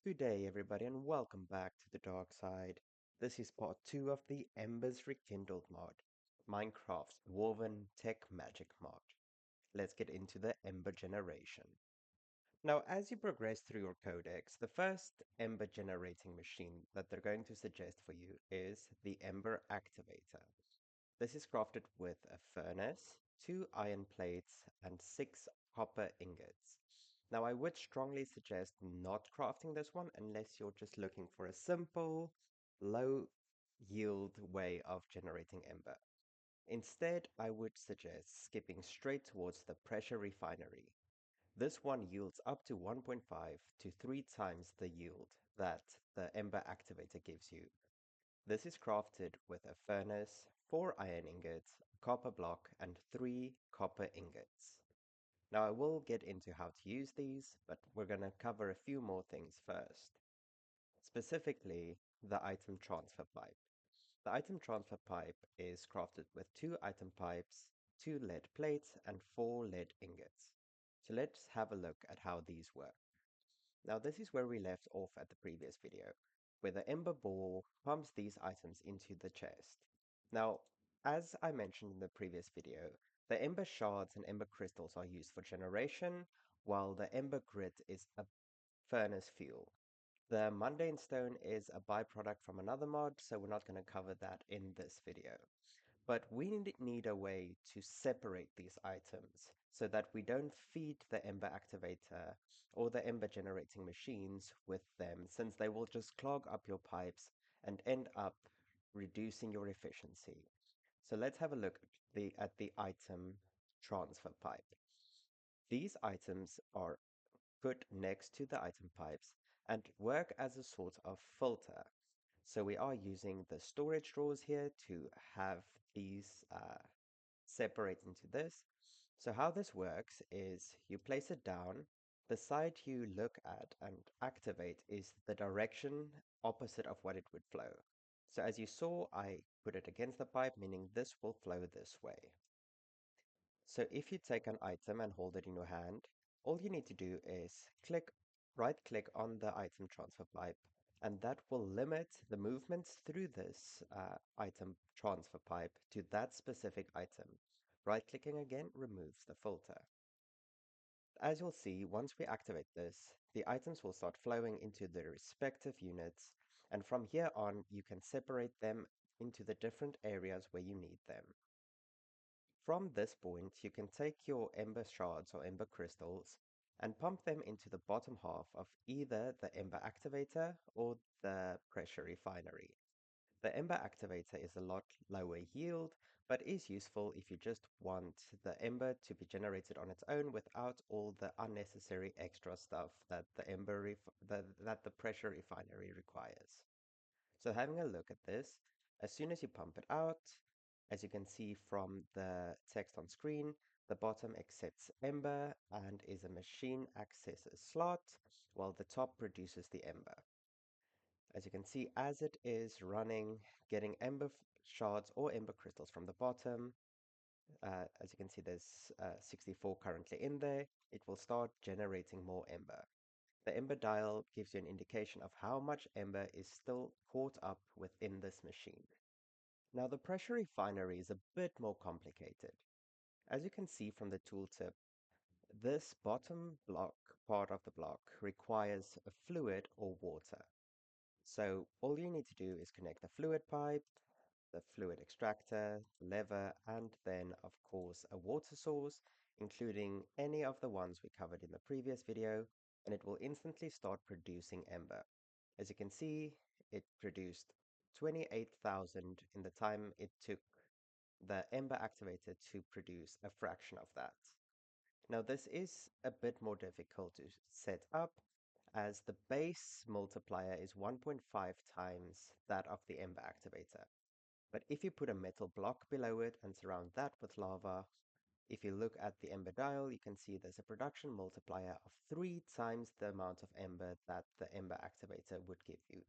Good day, everybody, and welcome back to the dark side. This is part 2 of the Embers Rekindled mod, Minecraft's Woven Tech Magic mod. Let's get into the Ember generation. Now, as you progress through your codex, the first Ember generating machine that they're going to suggest for you is the Ember Activator. This is crafted with a furnace, 2 iron plates, and 6 copper ingots. Now, I would strongly suggest not crafting this one unless you're just looking for a simple, low yield way of generating ember. Instead, I would suggest skipping straight towards the pressure refinery. This one yields up to 1.5 to 3 times the yield that the ember activator gives you. This is crafted with a furnace, 4 iron ingots, a copper block, and 3 copper ingots. Now I will get into how to use these, but we're going to cover a few more things first. Specifically, the item transfer pipe. The item transfer pipe is crafted with 2 item pipes, 2 lead plates, and 4 lead ingots. So let's have a look at how these work. Now this is where we left off at the previous video, where the Ember Ball pumps these items into the chest. Now, as I mentioned in the previous video, the Ember Shards and Ember Crystals are used for generation, while the Ember Grit is a furnace fuel. The Mundane Stone is a byproduct from another mod, so we're not going to cover that in this video. But we need a way to separate these items so that we don't feed the Ember Activator or the Ember generating machines with them, since they will just clog up your pipes and end up reducing your efficiency. So let's have a look at the item transfer pipe. These items are put next to the item pipes and work as a sort of filter. So we are using the storage drawers here to have these separate into this. So how this works is you place it down. The side you look at and activate is the direction opposite of what it would flow. So as you saw, I put it against the pipe, meaning this will flow this way. So if you take an item and hold it in your hand, all you need to do is right click on the item transfer pipe, and that will limit the movements through this item transfer pipe to that specific item. Right clicking again removes the filter. As you'll see, once we activate this, the items will start flowing into their respective units, and from here on you can separate them into the different areas where you need them. From this point, you can take your Ember Shards or Ember Crystals and pump them into the bottom half of either the Ember Activator or the Pressure Refinery. The Ember Activator is a lot lower yield, but is useful if you just want the Ember to be generated on its own without all the unnecessary extra stuff that that the Pressure Refinery requires. So having a look at this, as soon as you pump it out, as you can see from the text on screen, the bottom accepts Ember and is a machine accesses slot, while the top produces the Ember. As you can see, as it is running, getting Ember shards or Ember crystals from the bottom, as you can see there's 64 currently in there, it will start generating more Ember. The Ember dial gives you an indication of how much Ember is still caught up within this machine. Now the pressure refinery is a bit more complicated. As you can see from the tooltip, this bottom block part of the block requires a fluid or water. So all you need to do is connect the fluid pipe, the fluid extractor, lever, and then of course a water source, including any of the ones we covered in the previous video, and it will instantly start producing Ember. As you can see, it produced 28,000 in the time it took the Ember activator to produce a fraction of that. Now this is a bit more difficult to set up, as the base multiplier is 1.5 times that of the Ember activator. But if you put a metal block below it and surround that with lava, if you look at the Ember dial, you can see there's a production multiplier of 3 times the amount of Ember that the Ember activator would give you.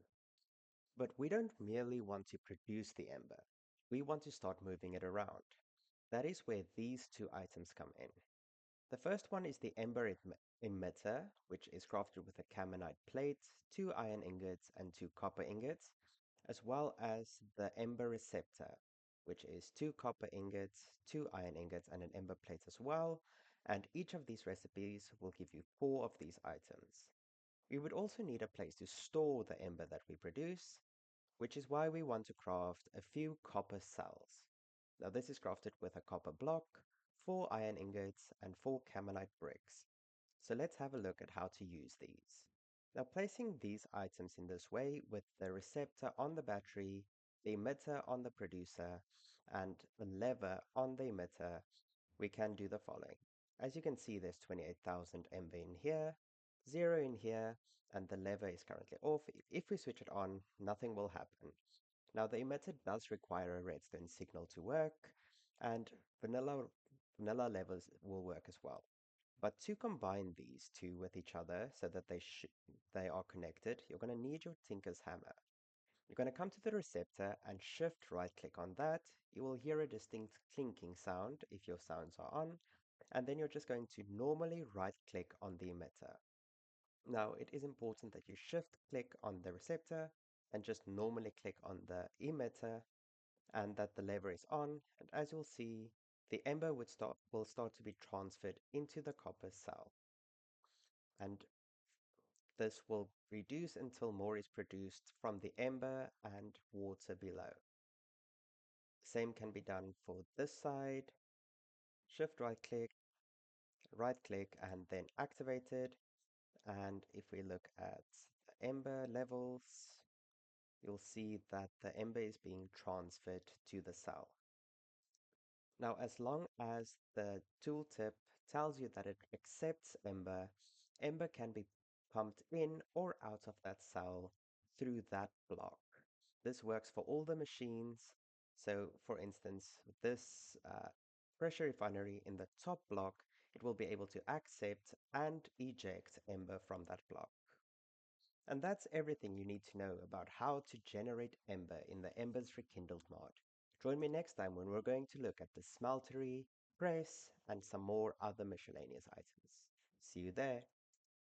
But we don't merely want to produce the Ember, we want to start moving it around. That is where these two items come in. The first one is the emitter, which is crafted with a caminite plate, two iron ingots, and two copper ingots, as well as the ember receptor, which is two copper ingots, two iron ingots, and an ember plate as well. And each of these recipes will give you four of these items. We would also need a place to store the ember that we produce, which is why we want to craft a few copper cells. Now, this is crafted with a copper block, four iron ingots, and four caminite bricks. So let's have a look at how to use these. Now, placing these items in this way with the receptor on the battery, the emitter on the producer, and the lever on the emitter, we can do the following. As you can see, there's 28,000 MV in here, 0 in here, and the lever is currently off. If we switch it on, nothing will happen. Now, the emitter does require a redstone signal to work, and vanilla levers will work as well. But to combine these two with each other so that they are connected, you're going to need your Tinker's hammer. You're going to come to the receptor and shift right click on that. You will hear a distinct clinking sound if your sounds are on, and then you're just going to normally right click on the emitter. Now, it is important that you shift click on the receptor and just normally click on the emitter and that the lever is on. And as you'll see, the ember will start to be transferred into the copper cell. And this will reduce until more is produced from the ember and water below. Same can be done for this side. Shift right click, and then activate it. And if we look at the ember levels, you'll see that the ember is being transferred to the cell. Now, as long as the tooltip tells you that it accepts Ember, Ember can be pumped in or out of that cell through that block. This works for all the machines. So, for instance, this pressure refinery in the top block, it will be able to accept and eject Ember from that block. And that's everything you need to know about how to generate Ember in the Embers Rekindled mod. Join me next time when we're going to look at the smeltery, press, and some more other miscellaneous items. See you there!